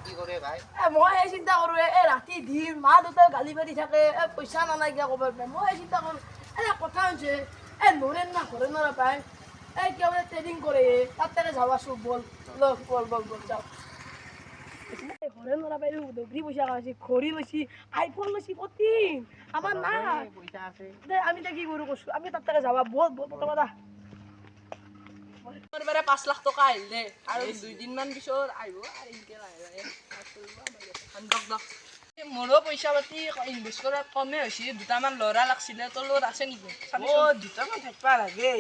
কি কৰে ভাই মই এই চিন্তা কৰোঁ এই ৰাতি দিন মা দেউতাই গালি পাৰি থাকে পইচা নালাগে ক'ব পাৰে মই এই চিন্তা কৰোঁ কথা হৈছে নৰেন না ঘৰে নৰা পায় কিয় বোলে ট্ৰেডিং কৰে তাতে যাবাচোন বল বল বল বল যাওঁ ঘৰে নৰা পাই দগৰি পইচা কামাইছি ঘড়ী লৈছি আইফোন লৈছি 14 আমাৰ নাই পইচা আছে আমি এতিয়া কি কৰোঁ কৈছোঁ আমি তাতে যাবা বল বল বল 5 লাখ টকা আহিল দে আৰু 2 দিনমান পিছত আহিব আৰু ইনকে মোৰো পইচা পাতি ইনভেষ্ট কৰাত কমে হৈছে দুটামান ল'ৰা লাগছিলে তোৰ লগত আছে নেকি দুটামান থাকিব লাগে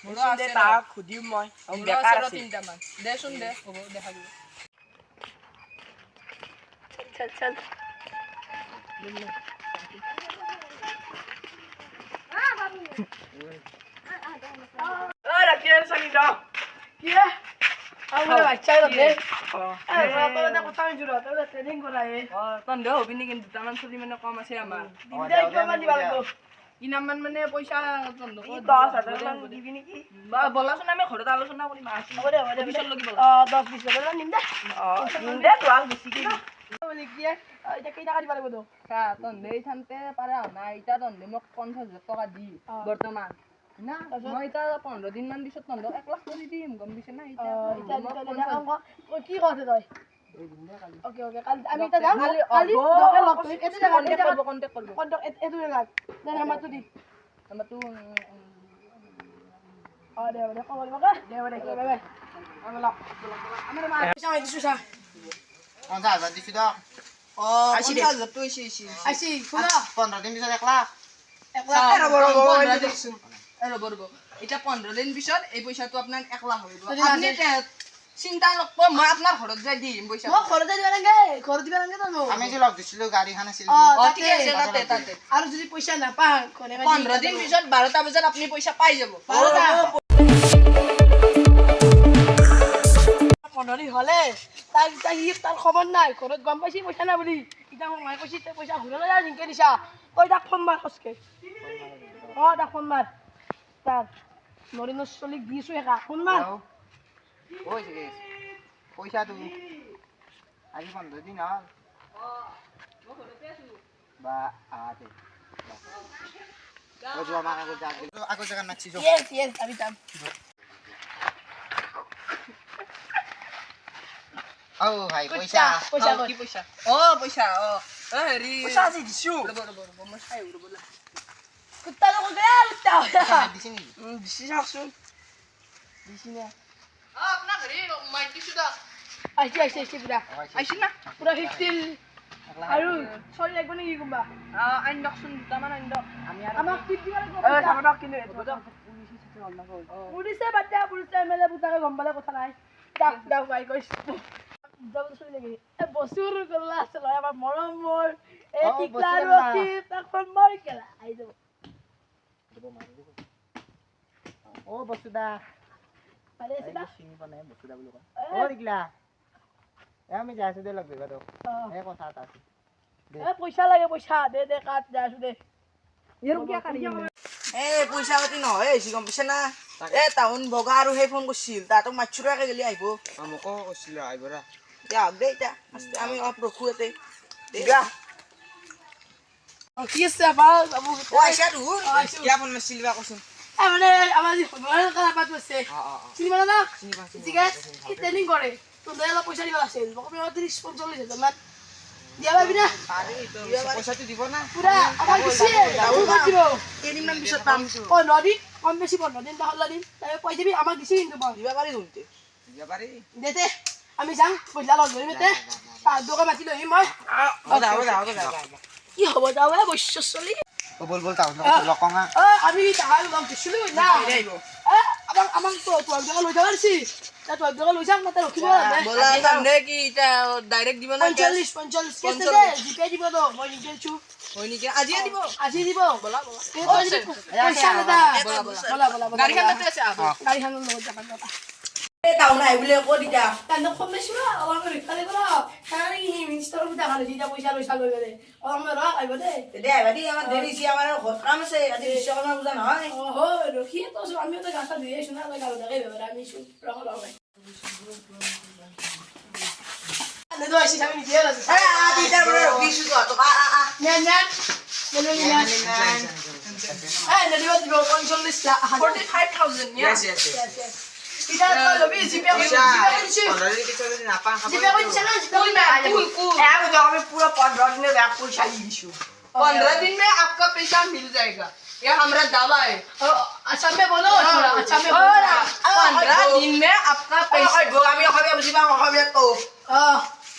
মোৰো আছে তাক সুধিম মই বেকাৰ আছে 3টামান দেচোন দে হ'ব দেখা দিব চল চল রাখিয়ে সানি দাও কি রে আমরা বাচ্চা রে তোরা কথা আমি জুরা তোরা ট্রেনিং করায় তন দে হবি নি কিন্তু দুটামান ছলি মানে কম আছে আমার দিদা কিমান দিবা লাগব কিমান মানে পয়সা তন দে 10000 মান দিবি নেকি বা বলাছন আমি ঘৰত আলোচনা কৰিম হ'ব দে পিছত লগি বলা 10 20 হাজাৰ নিম দে নিম দে তো আল বেছি কি বলি কি এটা কেই টাকা দিবা লাগব তো তন দে থানতে পাৰা না এটা তন দে মোক 50000 টকা দি বৰ্তমান না মই এটা 15 দিন মান পিছত তন্দক 1 লাখ কৰি দিম গম দিছ না এটা কি কথা তই ওকে ওকে কাল আমি এটা যাম কালি দোকান লগ কৰি এতে জায়গা কন্টাক্ট কৰিব এটো জায়গা না নাম্বাৰটো দি নাম্বাৰটো দে দে কল লগা দে দে বাই বাই আমি লগ আমাৰ মা পইচা দিছো সা 50000 দিছি দক 50000 তো আইছি শুনা 15 দিন পিছত 1 লাখ 1 লাখ ৰব এটা 15 দিন পিছত এই পইচাটো আপোনাক 1 লাখ হইব আপনি চিন্তা নকব মই আপোনাৰ ঘৰত যাই দিম পইচা মই ঘৰত যাই দিবা লাগে তো আমি যে লগ দিছিলো গাড়ীখন আছিল ঠিক আছে তাতে আৰু যদি পইচা নাপা 15 দিন পিছত 12টা বজাত আপনি পইচা পাই যাব 15 দিন হলে তাৰ খবৰ নাই ঘৰত গম পাইছি পইচা না বুলি ইটা মোক মাই কৈছি পইচা ঘুৰাই যা জিংকে দিছা তই তাক ফোন মাৰ কসকে তাক ফোন মাৰ তাক নৰিনৰ চলিক দিছো একা ফোন মাৰ পইচা তুমি আজি 15 দিন হল মই ঘৰতে আছো বা আতে ও যোৱা মাক আগত জাগা নাচি যো yes আমি যাম ও ভাই পইচা কি পইচা পইচা হেৰি পইচা আজি দিছো ৰব মই চাই ৰবলা কুত্তা লোক গেল দিছি নি দিছি চাওকচোন দিছি না আপনাৰ হেৰি মাইক দিছো দা আইছি পুৰা আইছি না পুৰা 15 আৰু ছয় লাগব নেকি কোনবা আইন দকচোন দুটামান আইন দক আমি আমাক টিপ দিবা লাগব সামদক কিনে পুলিচে বাদ্যা পুলিচে এমএলএ বুটাকে গম পালে কথা নাই দাও ভাই কইছ যাব চলি লাগি বসুৰ গলা আছে লয় আমাৰ মৰম মোৰ এই টিকলা ৰখি তাক ফোন মাৰি কেলা আই যাব ও বসুদা পালে আছে চিনি পানে বসুদা বুলি কয় ও দিগলা আমি যাইছো দে লগ দিবা তো এই কথা আছে পইচা লাগে পইচা দে কাট যাইছো দে ইয়াৰ কি কাটি পইচা পাতি নহয় এসি গম পিছে না টাউন বগা আৰু হে ফোন কৰিছিল তাতক মাছুৰাকে গলি আহিব আমকো কৈছিল আইবৰা দে এটা আমি অপ ৰখুতে দিয়া কি আছে বাবু পইচা তো কি ফোন মাছিল বা কৈছিল মানে আমাৰ যি মোবাইল কাৰা পাত আছে চিনি মানা না ঠিক আছে কি ট্ৰেনিং কৰে তো দেলা পইচা দিব আছিল বকমি 30 45 মান দিয়া ভাবি না আরে তো পইচাটো দিব না পুরা আমার দিছে দিব কেদিনমান পিছত পাম 15 দিন কম বেশি 15 দিন 10 দিন তাই পয়সা দিবি আমাক দিছি কিন্তু দিবা পারি শুনতে দিবা পারি দেতে আমি যাম পয়সা লগ ধৰিমতে দোকান মাতি লৈ মই দাও কি হ'ব যাও বৈশ্য চলি বল তাও লকঙা আমি তাহাল লগ দিছিলো না আমাক তো দোকান লৈ যাবা দিছি তা তো দোকান লৈ যাম না ৰখিব বলা যাম দে কি এটা ডাইৰেক্ট দিব না 45 কেছে দে জিপে দিব তো মই নিজে छु হয় নেকি আজি দিব বলা পইচা না বলা গাড়ীখন তাতে আছে গাড়ীখন লৈ যাবা টাও নাই বলে কো দিতা তানো কম বেছি না অলপ ৰিফালে কৰা কাৰি মিনিষ্টাৰ বুটা খালে দিতা পইচা লৈছা লৈ গলে আমাৰ আইব দে আইব দে আমাৰ দেৰি সি আমাৰ ঘৰ কাম আছে আজি বিশ্বকৰ্মা পূজা নহয় ৰখি তো আমি তো গাছা ধুই আইছো না গালো দাগে বেৰা আমি छु ৰখ নেদো আইছি আমি নিজে আছে আদি তাৰ পৰা ৰখিছো টকা নেন নেন নেন নেদিব দিব 45 লাখ 45,000 yes yes ইটা তো লবি জিপে পইচা জিপে 15 দিন পিছত নাপা খাব জিপে কইছে না জিপে আমি তো আমি पूरा 15 दिन में पैसा ही दिसु 15 दिन में आपका पैसा मिल जाएगा ये हमारा दावा है अच्छा में बोलो थोड़ा अच्छा में बोलो 15 दिन में आपका पैसा আমি অসমীয়া বুজি পাওঁ অসমীয়াত কওঁ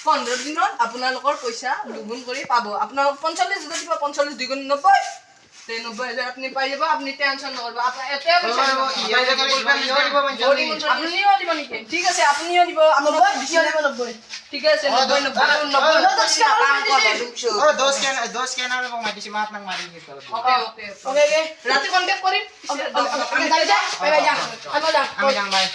15 দিনত আপোনালোকৰ পইচা দুগুণ কৰি পাব আপোনালোক 45,000 দিব 45 দুগুণ 90 90,000 আপনি পাই যাব আপনি টেনশন নকৰব আপনি এতে পইচা আপনিও দিব নেকি ঠিক আছে আপনিও দিব আপোনালোক ঠিক আছে 90 দশ কেনার এবং মাটিছি মাত নাং মারি দিতে হবে ওকে ওকে ओके ओके রাতে কন্টাক্ট কৰিম আমি যাই যা বাই যা আমি যা আমি যাং ভাই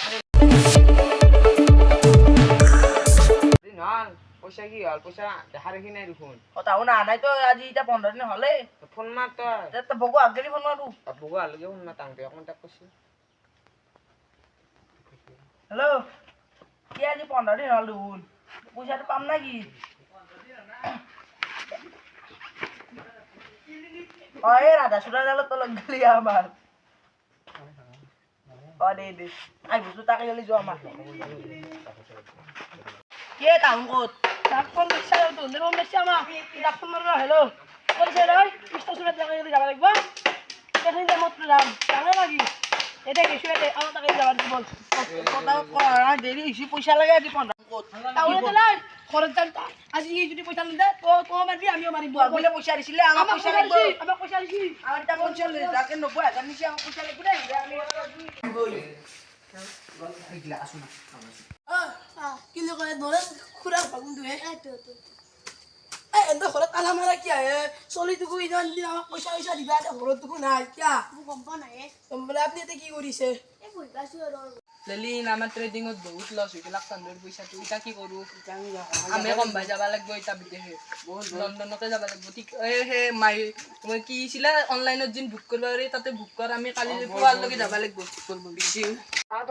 নহল পইচা কি হল পইচা দেখা দেখি নাই দেখোন কথা শুনা নাই তো আজি এটা 15 দিন হলে ফোন মাৰ তই এটা বগু আগলি ফোন মাৰো বগু আলগে ফোন মাৰ তাংতে কণ্টেক্ট কৰিছে হেল্ল' কি আজি 15 দিন হল দেখোন পইচাটো পাম না কি ওই রাধা সুরা জালত তো লাগলি আমার ও দে আই বুঝু তাকে গলি যো আমার কে টাউন কোত ডাকফোন মেসা তো নেবো মেসা মা ডাকফোন মারো হ্যালো বলছে রে মিস্টার সুরত লাগা গেলে যাবা লাগবা দেখেন যে মত নাম জানা লাগি এটা কিছু এটা আমার টাকা যাবার কি বল কথা করা দেরি হইছে পয়সা লাগে আজি 15 কোত তাহলে তো নাই খরচ জানতা আজ এই যদি পয়সা না দেয় তো মারবি আমিও মারিব বলে পয়সা দিছিলে আমার পয়সা লাগবে আমার পয়সা দিছি আমার টা 45 টাকা 90,000 নিছে আমার পয়সা লাগবে না আমি কি লোক ধরে খুরা ফাগুন দুয়ে এই এত খরচ আলা মারা কি আয় চলি তুকু ইমান দিন আমাক পয়সা পয়সা দিবা খরচ তুকু নাই কিয়া গম পা নাই বলে আপনি এতে কি কৰিছে এই বুইবাসু আৰু লেলিন আমাৰ ট্ৰেডিংত বহুত লছ হৈ গেলাক তন্দৰ পইচাটো ইটা কি কৰো আমি কমবাই যাব লাগিব ইটা বিদেশে লণ্ডনতে যাব লাগিব ঠিক হে মাই কি ছিলে অনলাইনত জিন বুক কৰিব পাৰি তাতে বুক কৰ আমি কালি পুৱাৰ লগে যাব লাগিব কৰিব বিজি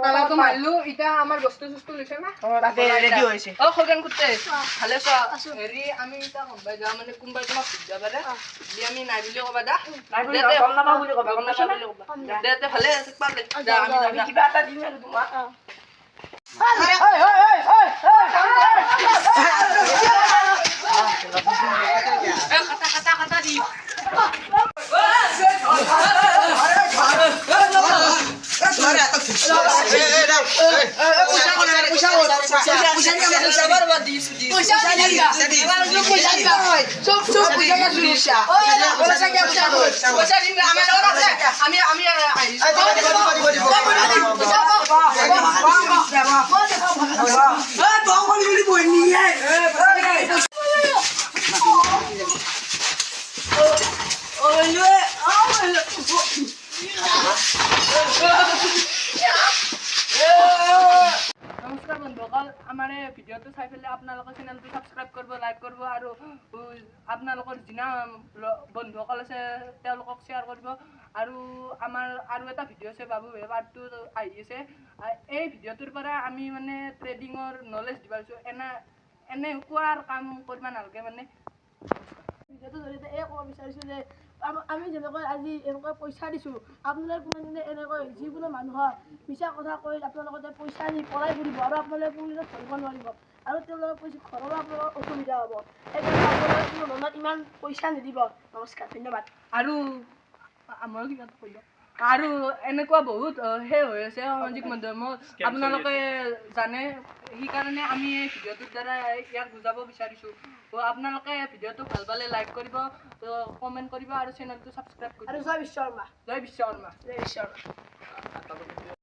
তালাটো মাইলো ইটা আমাৰ বস্তু সুস্তু লৈছে না তাতে ৰেডি হৈছে অ খগেন কুতে ভালে আছো হেৰি আমি ইটা কমবাই যাও মানে কোনবাই তোমাক বুজা পাৰে দি আমি নাই বুলি কবা দা নাই বুলি গম নাপাওঁ বুলি কবা গম পাইছা না দে ভালে আছে পালে যা আমি কিবা এটা দিম আৰু তোমাক খাতা দি নমস্কাৰ বন্ধুসকল আমাৰ এই ভিডিঅ'টো চাই পেলাই আপোনালোকৰ চেনেলটো ছাবস্ক্ৰাইব কৰিব লাইক কৰিব আৰু আপোনালোকৰ যিনা বন্ধুসকল আছে তেওঁলোকক শ্বেয়াৰ কৰিব আৰু আমাৰ আৰু এটা ভিডিঅ' আছে বাবু ভাই পাৰ্ট 2 আহি আছে এই ভিডিঅ'টোৰ পৰা আমি মানে ট্ৰেডিঙৰ নলেজ দিব পাৰিছোঁ এনে কোৱাৰ কাম কৰিব নালাগে মানে ভিডিঅ'টো জৰিয়তে এই ক'ব বিচাৰিছোঁ যে আমি যেনেকৈ আজি এনেকৈ পইচা দিছোঁ আপোনালোকে কোনোদিনে এনেকৈ যিকোনো মানুহক মিছা কথা কৈ আপোনালোকে পইচা দি পলাই ফুৰিব আৰু আপোনালোকে কোনোদিনে ধৰিব নোৱাৰিব আৰু তেওঁলোকে কৈছে ঘৰৰো আপোনালোকৰ অসুবিধা হ'ব সেইকাৰণে আপোনালোকে কোনো ধৰণত ইমান পইচা নিদিব নমস্কাৰ ধন্যবাদ আৰু আমাৰ কিবা কৈ আৰু এনেকুৱা বহুত সেই হৈ আছে সামাজিক মাধ্যমত আপোনালোকে জানে সেইকাৰণে আমি এই ভিডিঅ'টোৰ দ্বাৰা ইয়াক বুজাব বিচাৰিছোঁ আপোনালোকে ভিডিঅ'টো ভাল পালে লাইক কৰিব কমেণ্ট কৰিব আৰু চেনেলটো ছাবস্ক্ৰাইব কৰিব আৰু জয় বিশ্বকৰ্মা জয় বিশ্বকৰ্মা জয় বিশ্বকৰ্মা